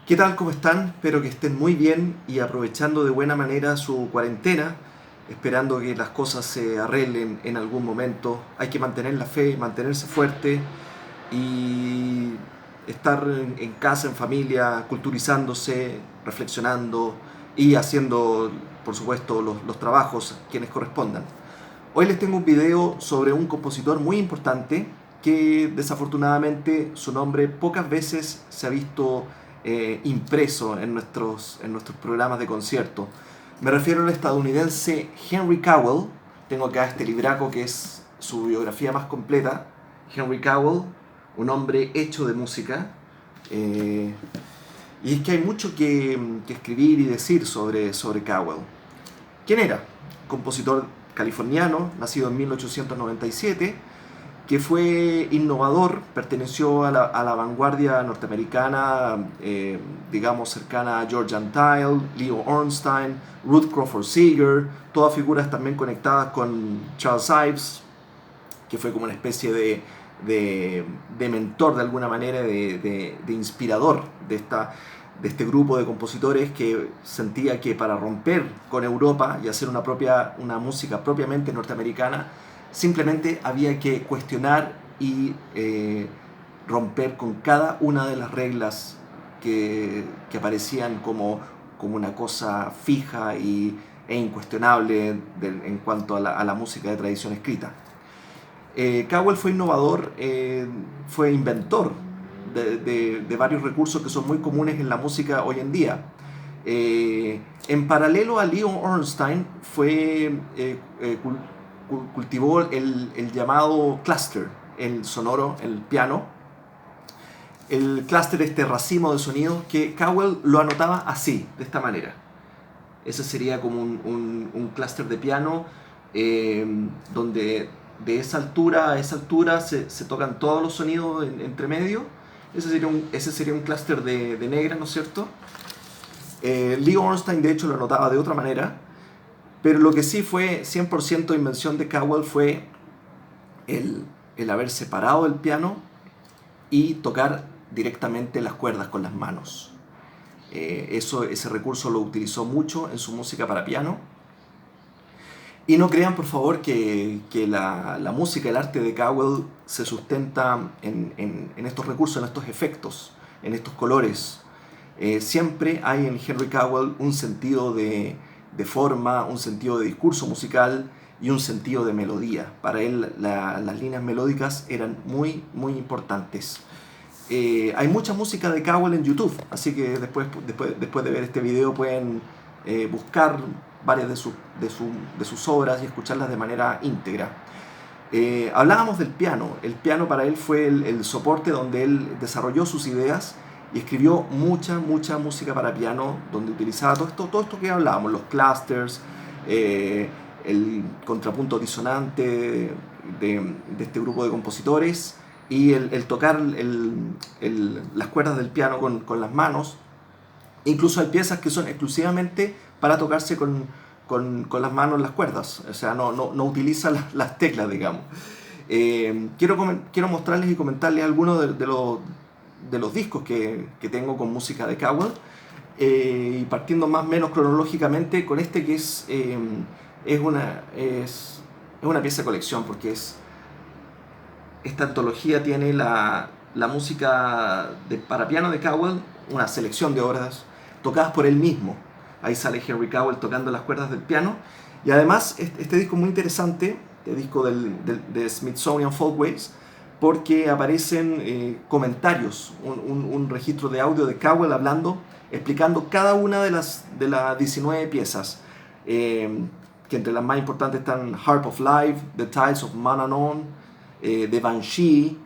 ¿Qué tal? ¿Cómo están? Espero que estén muy bien y aprovechando de buena manera su cuarentena, esperando que las cosas se arreglen en algún momento. Hay que mantener la fe, mantenerse fuerte y estar en casa, en familia, culturizándose, reflexionando y haciendo, por supuesto, los trabajos quienes correspondan. Hoy les tengo un video sobre un compositor muy importante que desafortunadamente su nombre pocas veces se ha visto impreso en nuestros programas de concierto. Me refiero al estadounidense Henry Cowell. Tengo acá este libraco que es su biografía más completa. Henry Cowell, un hombre hecho de música. Eh, y es que hay mucho que escribir y decir sobre Cowell. ¿Quién era? Compositor californiano, nacido en 1897, que fue innovador, perteneció a la vanguardia norteamericana, digamos cercana a George Antheil, Leo Ornstein, Ruth Crawford Seeger, todas figuras también conectadas con Charles Ives, que fue como una especie de mentor de alguna manera, de inspirador de este grupo de compositores que sentía que para romper con Europa y hacer una música propiamente norteamericana, simplemente había que cuestionar y romper con cada una de las reglas que aparecían como una cosa fija e incuestionable en cuanto a la música de tradición escrita. Cowell fue innovador, fue inventor de varios recursos que son muy comunes en la música hoy en día. En paralelo a Leo Ornstein, cultivó el llamado cluster, el sonoro, el piano. El cluster, este racimo de sonidos, que Cowell lo anotaba así, de esta manera. Ese sería como un clúster de piano donde de esa altura a esa altura se tocan todos los sonidos entre medio. Ese sería un clúster de negra, ¿no es cierto? Leo Ornstein de hecho lo anotaba de otra manera, pero lo que sí fue 100% invención de Cowell fue el haber separado el piano y tocar directamente las cuerdas con las manos. Ese recurso lo utilizó mucho en su música para piano. Y no crean, por favor, que la música, el arte de Cowell se sustenta en estos recursos, en estos efectos, en estos colores. Siempre hay en Henry Cowell un sentido de forma, un sentido de discurso musical y un sentido de melodía. Para él las líneas melódicas eran muy, muy importantes. Hay mucha música de Cowell en YouTube, así que después de ver este video pueden buscar varias de sus obras y escucharlas de manera íntegra. Hablábamos del piano. El piano para él fue el soporte donde él desarrolló sus ideas y escribió mucha música para piano, donde utilizaba todo esto que hablábamos, los clusters, el contrapunto disonante de este grupo de compositores y el tocar las cuerdas del piano con las manos. Incluso hay piezas que son exclusivamente para tocarse con las manos las cuerdas, o sea, no utiliza las teclas, digamos. Quiero mostrarles y comentarles algunos de los discos que tengo con música de Cowell, y partiendo más o menos cronológicamente con este que es una pieza de colección, porque esta antología tiene la música para piano de Cowell, una selección de obras tocadas por él mismo. Ahí sale Henry Cowell tocando las cuerdas del piano. Y además este disco es muy interesante, el disco de Smithsonian Folkways, porque aparecen comentarios, un registro de audio de Cowell hablando, explicando cada una de las 19 piezas, que entre las más importantes están Harp of Life, The Tides of Manannan, The Banshee.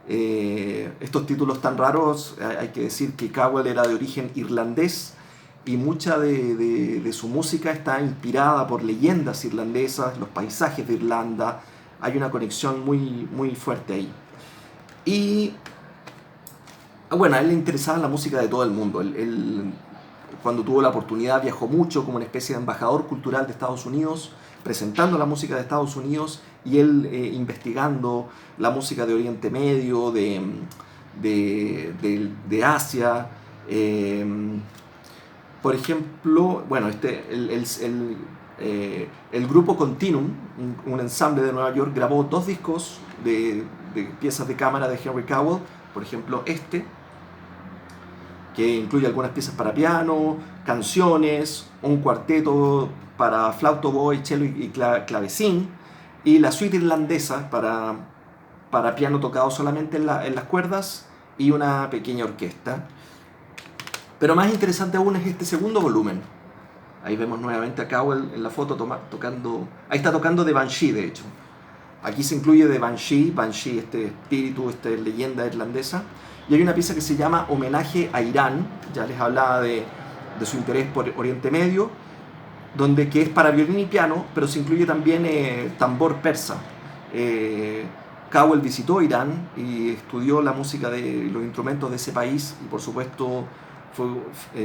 Estos títulos tan raros, hay que decir que Cowell era de origen irlandés y mucha de su música está inspirada por leyendas irlandesas, los paisajes de Irlanda. Hay una conexión muy, muy fuerte ahí. Y bueno, a él le interesaba la música de todo el mundo. Él, cuando tuvo la oportunidad, viajó mucho como una especie de embajador cultural de Estados Unidos, presentando la música de Estados Unidos y él investigando la música de Oriente Medio, de Asia. Eh, por ejemplo, bueno, el grupo Continuum, un ensamble de Nueva York, grabó 2 discos de piezas de cámara de Henry Cowell. Por ejemplo, que incluye algunas piezas para piano, canciones, un cuarteto para flauto, oboe, cello y clavecín, y la suite irlandesa para piano tocado solamente en las cuerdas y una pequeña orquesta. Pero más interesante aún es este segundo volumen. Ahí vemos nuevamente a Cowell en la foto tocando. Ahí está tocando de Banshee, de hecho. Aquí se incluye de Banshee, este espíritu, esta leyenda irlandesa. Y hay una pieza que se llama Homenaje a Irán. Ya les hablaba de su interés por Oriente Medio, que es para violín y piano, pero se incluye también tambor persa. Cowell visitó Irán y estudió la música de los instrumentos de ese país y por supuesto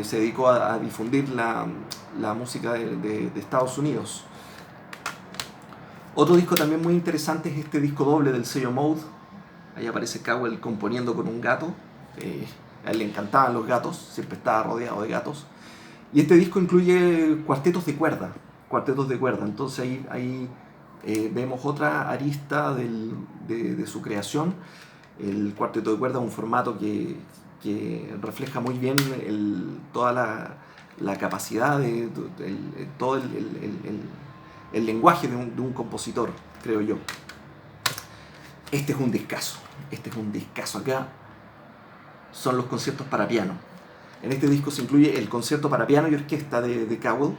se dedicó a difundir la música de Estados Unidos. Otro disco también muy interesante es este disco doble del sello Mode. Ahí aparece Cowell componiendo con un gato. A él le encantaban los gatos, siempre estaba rodeado de gatos. Y este disco incluye cuartetos de cuerda. Entonces ahí vemos otra arista de su creación. El cuarteto de cuerda es un formato que refleja muy bien toda la capacidad todo el lenguaje de un compositor, creo yo. Este es un discazo. Acá son los conciertos para piano. En este disco se incluye el concierto para piano y orquesta de Cowell,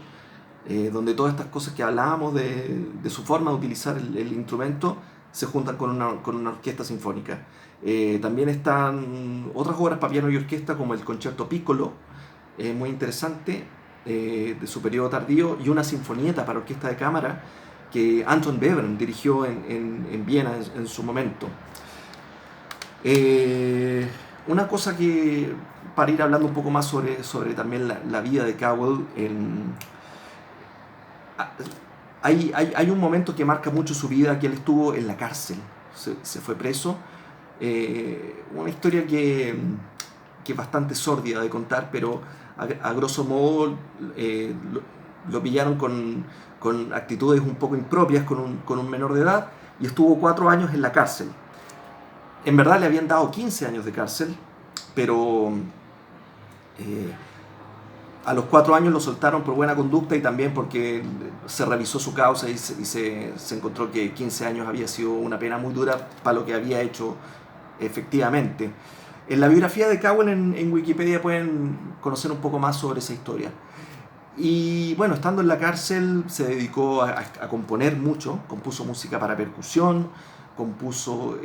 donde todas estas cosas que hablábamos de su forma de utilizar el instrumento se juntan con una orquesta sinfónica. También están otras obras para piano y orquesta como el Concerto Piccolo, muy interesante, de su periodo tardío, y una sinfonieta para orquesta de cámara que Anton Webern dirigió en Viena en su momento. Una cosa que, para ir hablando un poco más sobre también la vida de Cowell, hay un momento que marca mucho su vida, que él estuvo en la cárcel, se fue preso. Una historia que es bastante sórdida de contar, pero a grosso modo lo pillaron con actitudes un poco impropias con un menor de edad y estuvo 4 años en la cárcel. En verdad le habían dado 15 años de cárcel, pero a los 4 años lo soltaron por buena conducta y también porque se revisó su causa y se encontró que 15 años había sido una pena muy dura para lo que había hecho efectivamente. En la biografía de Cowell en Wikipedia pueden conocer un poco más sobre esa historia. Y bueno, estando en la cárcel se dedicó a componer mucho, compuso música para percusión, compuso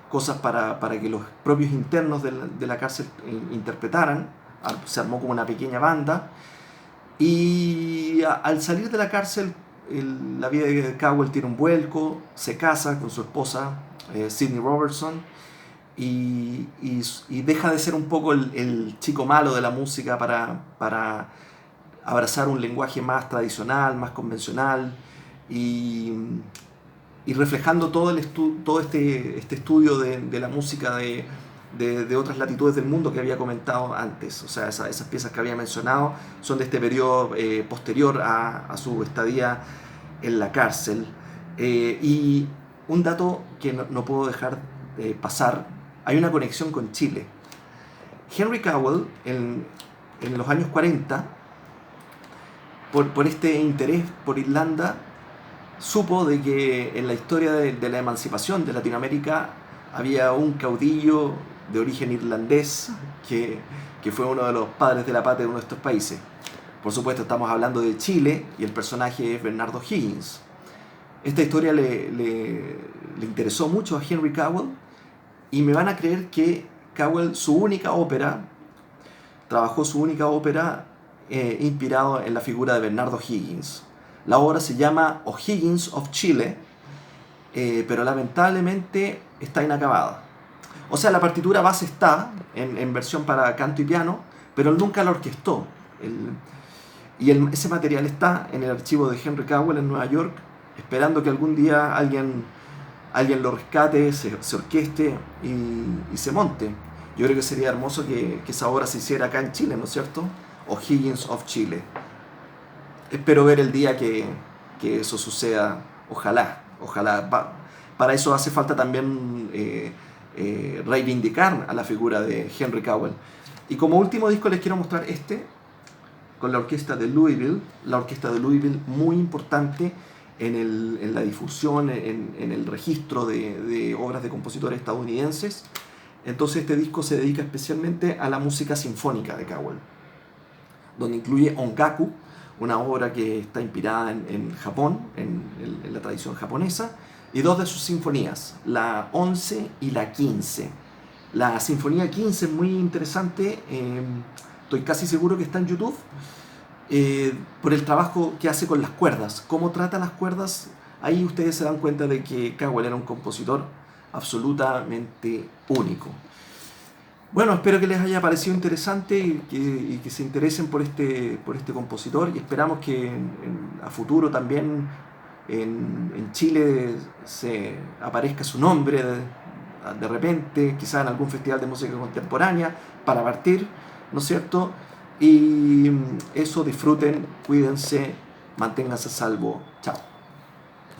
cosas para que los propios internos de la cárcel interpretaran. Se armó como una pequeña banda. Y al salir de la cárcel, la vida de Cowell tiene un vuelco, se casa con su esposa, Sidney Robertson, y deja de ser un poco el chico malo de la música para abrazar un lenguaje más tradicional, más convencional, y reflejando todo este estudio de la música de otras latitudes del mundo que había comentado antes. O sea, esas piezas que había mencionado son de este periodo posterior a su estadía en la cárcel. Y un dato que no puedo dejar pasar: hay una conexión con Chile. Henry Cowell en los años 40, por este interés por Irlanda, supo de que en la historia de la emancipación de Latinoamérica había un caudillo de origen irlandés que fue uno de los padres de la patria de uno de estos países. Por supuesto estamos hablando de Chile y el personaje es Bernardo Higgins. Esta historia le interesó mucho a Henry Cowell y me van a creer que Cowell trabajó su única ópera inspirado en la figura de Bernardo Higgins. La obra se llama O'Higgins of Chile, pero lamentablemente está inacabada. O sea, la partitura base está en versión para canto y piano, pero él nunca la orquestó. Ese material está en el archivo de Henry Cowell en Nueva York, esperando que algún día alguien lo rescate, se orqueste y se monte. Yo creo que sería hermoso que esa obra se hiciera acá en Chile, ¿no es cierto? O'Higgins of Chile. Espero ver el día que eso suceda, ojalá, ojalá. Para eso hace falta también reivindicar a la figura de Henry Cowell. Y como último disco les quiero mostrar este, con la orquesta de Louisville, muy importante en la difusión, en el registro de obras de compositores estadounidenses. Entonces este disco se dedica especialmente a la música sinfónica de Cowell, donde incluye Ongaku, una obra que está inspirada en Japón, en la tradición japonesa, y dos de sus sinfonías, la 11 y la 15. La sinfonía 15 es muy interesante, estoy casi seguro que está en YouTube, por el trabajo que hace con las cuerdas, cómo trata las cuerdas. Ahí ustedes se dan cuenta de que Cowell era un compositor absolutamente único. Bueno, espero que les haya parecido interesante y que se interesen por este compositor, y esperamos que a futuro también en Chile se aparezca su nombre de repente, quizá en algún festival de música contemporánea, para partir, ¿no es cierto? Y eso, disfruten, cuídense, manténganse a salvo. Chao.